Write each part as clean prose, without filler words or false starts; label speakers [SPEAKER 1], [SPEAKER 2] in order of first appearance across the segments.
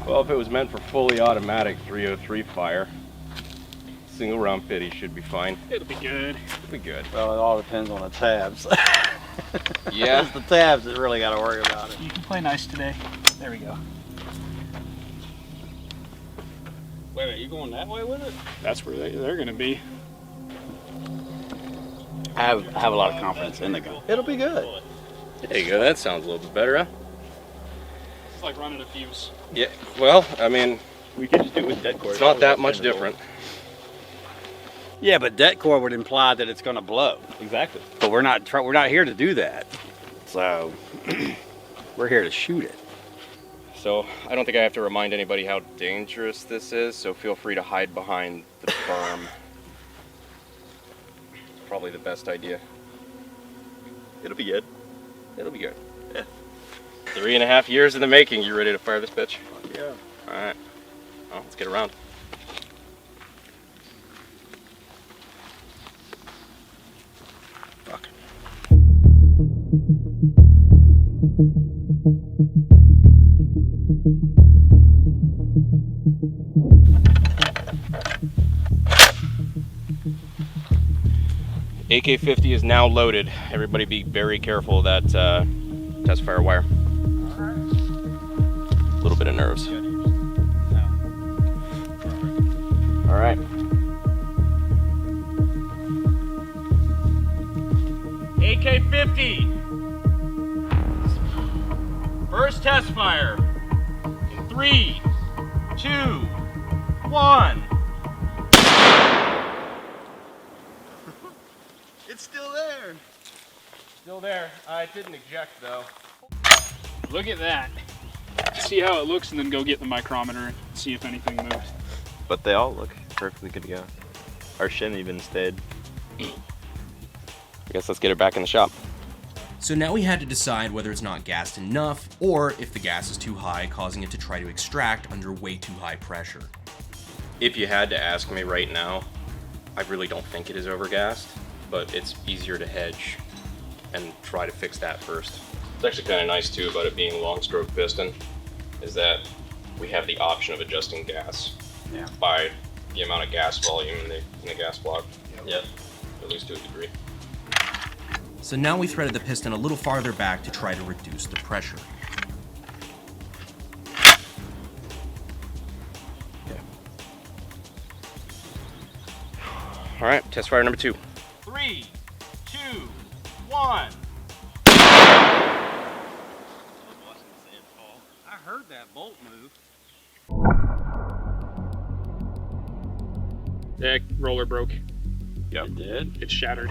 [SPEAKER 1] Well, if it was meant for fully automatic 303 fire, single round 50 should be fine.
[SPEAKER 2] It'll be good.
[SPEAKER 1] It'll be good.
[SPEAKER 3] Well, it all depends on the tabs.
[SPEAKER 1] Yeah.
[SPEAKER 3] It's the tabs that really got to worry about it.
[SPEAKER 2] You can play nice today. There we go.
[SPEAKER 3] Wait, you going that way with it?
[SPEAKER 2] That's where they're going to be.
[SPEAKER 3] I have a lot of confidence in the gun. It'll be good.
[SPEAKER 1] There you go. That sounds a little bit better, huh?
[SPEAKER 2] It's like running a fuse.
[SPEAKER 1] Yeah. Well, I mean,
[SPEAKER 4] We could just do it with dead cord.
[SPEAKER 1] it's not that much different.
[SPEAKER 3] Yeah, but det cord would imply that it's going to blow.
[SPEAKER 4] Exactly.
[SPEAKER 3] But we're not here to do that. So we're here to shoot it.
[SPEAKER 1] So I don't think I have to remind anybody how dangerous this is, so feel free to hide behind the berm. Probably the best idea.
[SPEAKER 4] It'll be good.
[SPEAKER 1] It'll be good.
[SPEAKER 4] Yeah.
[SPEAKER 1] 3.5 years in the making. You ready to fire this bitch?
[SPEAKER 3] Yeah.
[SPEAKER 1] All right. Well, let's get around. Fuck. AK-50 is now loaded. Everybody be very careful of that test fire wire. A little bit of nerves. All right. AK-50. First test fire. In 3, 2, 1.
[SPEAKER 4] It's still there.
[SPEAKER 1] Still there. I didn't eject though.
[SPEAKER 2] Look at that. See how it looks and then go get the micrometer and see if anything moves.
[SPEAKER 4] But they all look perfectly good to go. Our shouldn't even stayed.
[SPEAKER 1] I guess let's get her back in the shop.
[SPEAKER 5] So now we had to decide whether it's not gassed enough, or if the gas is too high, causing it to try to extract under way too high pressure.
[SPEAKER 1] If you had to ask me right now, I really don't think it is overgassed, but it's easier to hedge and try to fix that first. It's actually kind of nice too about it being a long stroke piston, is that we have the option of adjusting gas by the amount of gas volume in the gas block.
[SPEAKER 4] Yep.
[SPEAKER 1] At least to a degree.
[SPEAKER 5] So now we threaded the piston a little farther back to try to reduce the pressure.
[SPEAKER 1] All right, test fire number 2.
[SPEAKER 5] 3, 2, 1.
[SPEAKER 3] I heard that bolt move.
[SPEAKER 2] That roller broke.
[SPEAKER 1] Yep.
[SPEAKER 3] It did?
[SPEAKER 2] It's shattered.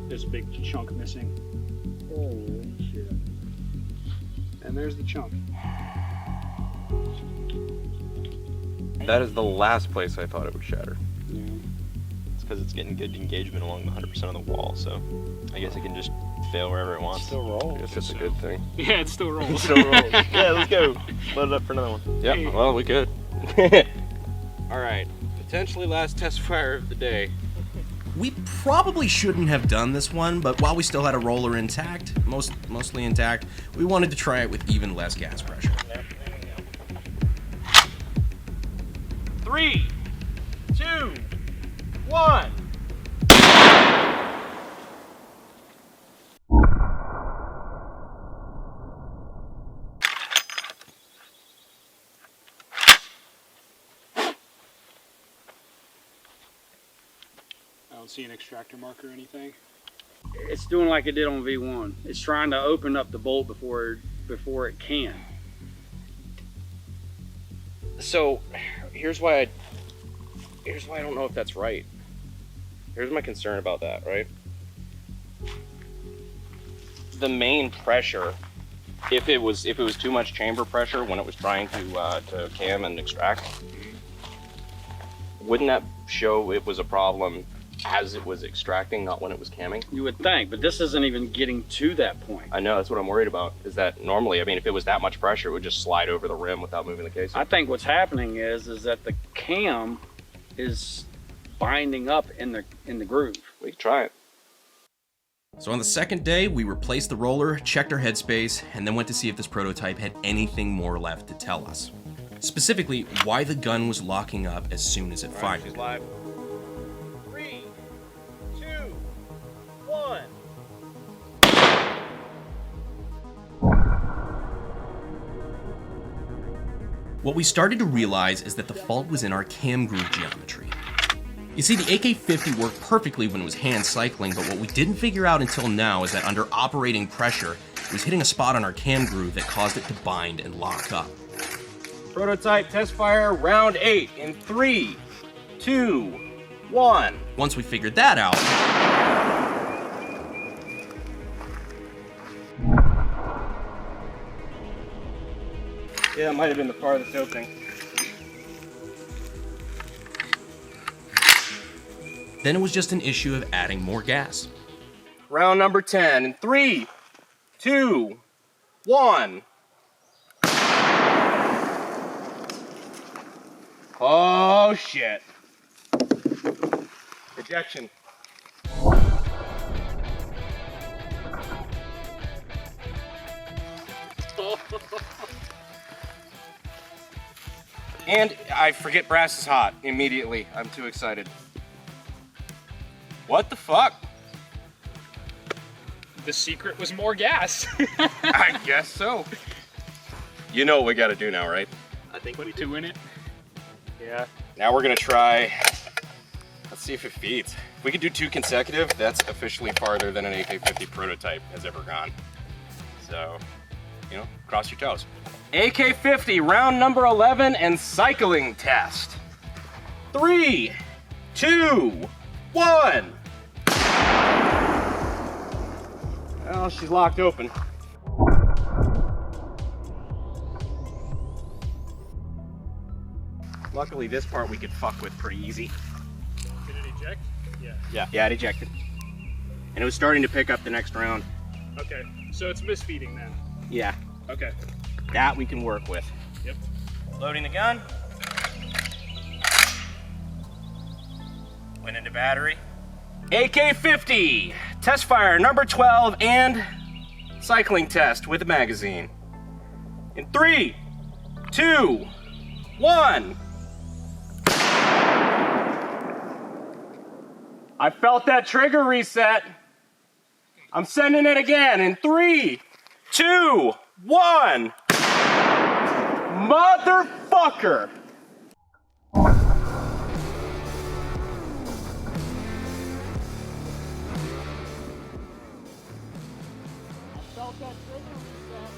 [SPEAKER 2] There's a big chunk missing.
[SPEAKER 3] Holy shit.
[SPEAKER 2] And there's the chunk.
[SPEAKER 1] That is the last place I thought it would shatter.
[SPEAKER 3] Yeah.
[SPEAKER 4] It's because it's getting good engagement along the 100% of the wall, so I guess it can just fail wherever it wants.
[SPEAKER 3] Still
[SPEAKER 1] I
[SPEAKER 3] rolls.
[SPEAKER 1] guess that's a good thing.
[SPEAKER 2] Yeah, it still rolls.
[SPEAKER 4] Still rolls. Yeah, let's go. Load it up for another one.
[SPEAKER 1] Yep,
[SPEAKER 2] Hey.
[SPEAKER 1] well, we good. All right, potentially last test fire of the day.
[SPEAKER 5] We probably shouldn't have done this one, but while we still had a roller intact, mostly intact, we wanted to try it with even less gas pressure.
[SPEAKER 1] 3, 2, 1.
[SPEAKER 2] I don't see an extractor mark or anything.
[SPEAKER 3] It's doing like it did on V1. It's trying to open up the bolt before it can.
[SPEAKER 1] So, here's why I don't know if that's right. Here's my concern about that, right? The main pressure, if it was too much chamber pressure when it was trying to cam and extract, wouldn't that show it was a problem as it was extracting, not when it was camming?
[SPEAKER 3] You would think, but this isn't even getting to that point.
[SPEAKER 1] I know, that's what I'm worried about, is that normally, I mean, if it was that much pressure, it would just slide over the rim without moving the casing.
[SPEAKER 3] I think what's happening is that the cam is binding up in the groove.
[SPEAKER 1] We can try it.
[SPEAKER 5] So on the second day, we replaced the roller, checked our headspace, and then went to see if this prototype had anything more left to tell us. Specifically, why the gun was locking up as soon as it fired.
[SPEAKER 1] She's live.
[SPEAKER 6] 3, 2, 1.
[SPEAKER 5] What we started to realize is that the fault was in our cam groove geometry. You see, the AK-50 worked perfectly when it was hand cycling, but what we didn't figure out until now is that under operating pressure, it was hitting a spot on our cam groove that caused it to bind and lock up.
[SPEAKER 1] Prototype test fire round 8 in 3, 2, 1.
[SPEAKER 5] Once we figured that out,
[SPEAKER 1] Yeah, it might have been the farthest opening.
[SPEAKER 5] then it was just an issue of adding more gas.
[SPEAKER 1] Round number 10 in 3, 2, 1. Oh shit. Ejection. And I forget brass is hot immediately. I'm too excited. What the fuck?
[SPEAKER 2] The secret was more gas.
[SPEAKER 1] I guess so. You know what we gotta do now, right?
[SPEAKER 2] I think put 2 in it.
[SPEAKER 1] Yeah. Now we're gonna try, let's see if it feeds. If we could do 2 consecutive, that's officially farther than an AK-50 prototype has ever gone. So, you know, cross your toes. AK-50 round number 11 and cycling test. 3, 2, 1. Well, she's locked open. Luckily, this part we could fuck with pretty easy.
[SPEAKER 2] Did it eject? Yeah.
[SPEAKER 1] Yeah, it ejected. And it was starting to pick up the next round.
[SPEAKER 2] Okay, so it's misfeeding then.
[SPEAKER 1] Yeah,
[SPEAKER 2] Okay.
[SPEAKER 1] that we can work with.
[SPEAKER 2] Yep.
[SPEAKER 1] Loading the gun. Went into battery. AK-50, test fire number 12 and cycling test with a magazine. In 3, 2, 1. I felt that trigger reset. I'm sending it again in 3, 2, 1. Motherfucker! Felt that trigger reset.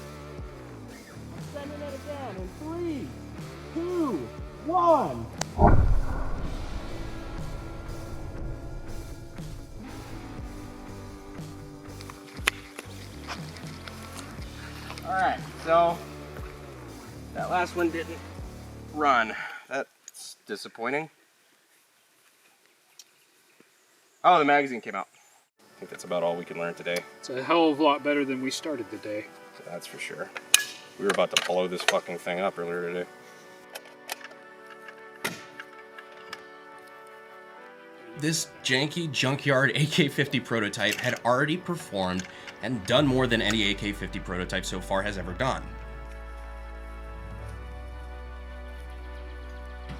[SPEAKER 1] I'm sending it again in 3, 2, 1. Alright, so that last one didn't run. That's disappointing. Oh, the magazine came out. I think that's about all we can learn today.
[SPEAKER 2] It's a hell of a lot better than we started the day.
[SPEAKER 1] So that's for sure. We were about to blow this fucking thing up earlier today.
[SPEAKER 5] This janky junkyard AK-50 prototype had already performed and done more than any AK-50 prototype so far has ever done.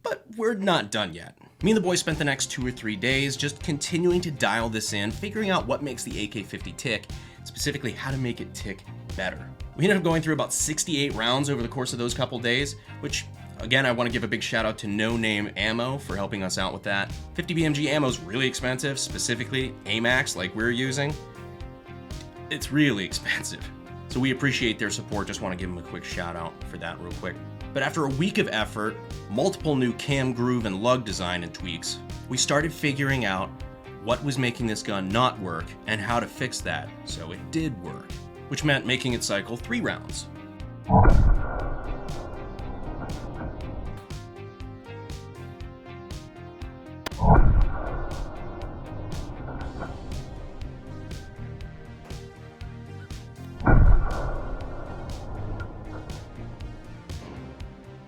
[SPEAKER 5] But we're not done yet. Me and the boys spent the next 2 or 3 days just continuing to dial this in, figuring out what makes the AK-50 tick, specifically how to make it tick better. We ended up going through about 68 rounds over the course of those couple days, which, again, I want to give a big shout out to No Name Ammo for helping us out with that. 50 BMG ammo is really expensive, specifically AMAX like we're using. It's really expensive. So we appreciate their support, just want to give them a quick shout out for that real quick. But after a week of effort, multiple new cam groove and lug design and tweaks, we started figuring out what was making this gun not work and how to fix that so it did work, which meant making it cycle 3 rounds.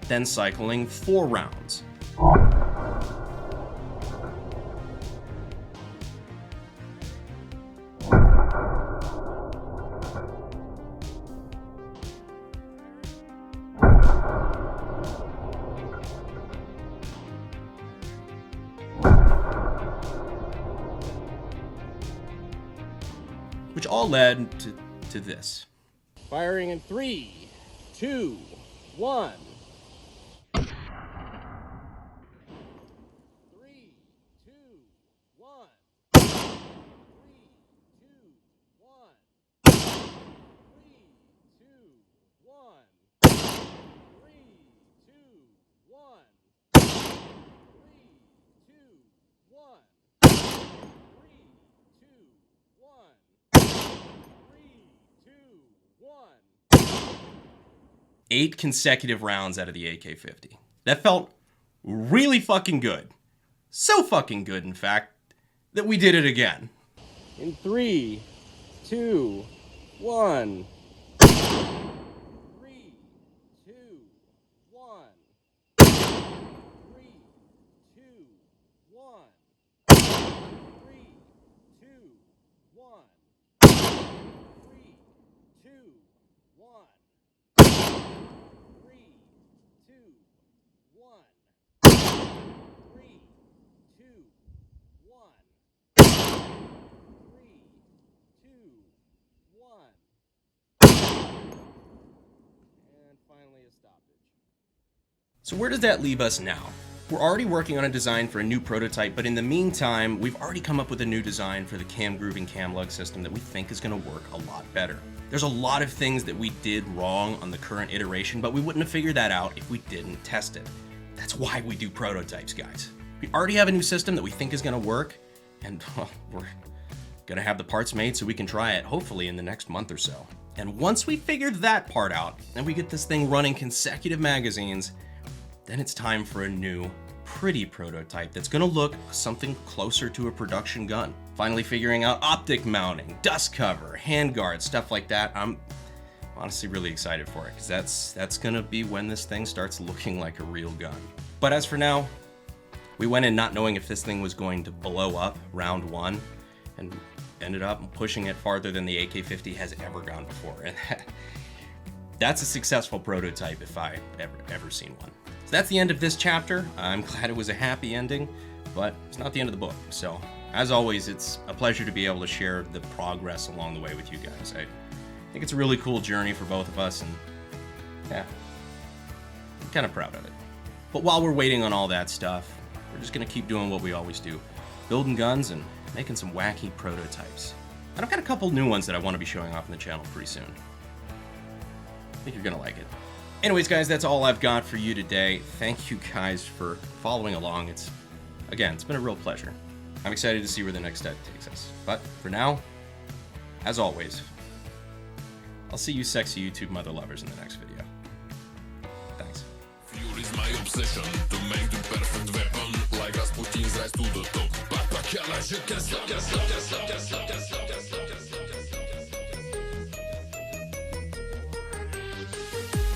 [SPEAKER 5] Then cycling 4 rounds. all led to this.
[SPEAKER 6] Firing in 3, 2, 1. 3, 2, 1. 3, 2, 1. 3, 2, 1. 3, 2, 1. 3, 2, 1. 3, 2, 1. 3, 2, 1.
[SPEAKER 5] 8 consecutive rounds out of the AK-50. That felt really fucking good. So fucking good, in fact, that we did it again.
[SPEAKER 6] In 3, 2, 1. 3, 2, 1. 3, 2, 1. 3, 2, 1. 3, 2, 1. 3, 2, 1. 3, 2, 1. 3, 2, 1. And finally a stoppage.
[SPEAKER 5] So where does that leave us now? We're already working on a design for a new prototype, but in the meantime, we've already come up with a new design for the cam grooving cam lug system that we think is going to work a lot better. There's a lot of things that we did wrong on the current iteration, but we wouldn't have figured that out if we didn't test it. That's why we do prototypes, guys. We already have a new system that we think is going to work, and well, we're going to have the parts made so we can try it, hopefully in the next month or so. And once we figure that part out, and we get this thing running consecutive magazines, then it's time for a new, pretty prototype that's gonna look something closer to a production gun. Finally figuring out optic mounting, dust cover, handguard, stuff like that. I'm honestly really excited for it, because that's gonna be when this thing starts looking like a real gun. But as for now, we went in not knowing if this thing was going to blow up round one, and ended up pushing it farther than the AK-50 has ever gone before. And that's a successful prototype if I ever seen one. So that's the end of this chapter. I'm glad it was a happy ending, but it's not the end of the book. So as always, it's a pleasure to be able to share the progress along the way with you guys. I think it's a really cool journey for both of us, and yeah, I'm kind of proud of it. But while we're waiting on all that stuff, we're just gonna keep doing what we always do, building guns and making some wacky prototypes. And I've got a couple new ones that I want to be showing off on the channel pretty soon. I think you're gonna like it. Anyways, guys, that's all I've got for you today. Thank you guys for following along. It's been a real pleasure. I'm excited to see where the next step takes us. But for now, as always, I'll see you sexy YouTube mother lovers in the next video. Thanks.
[SPEAKER 7] Fuel is my obsession to make the perfect weapon, like Rasputin's rise to the top. But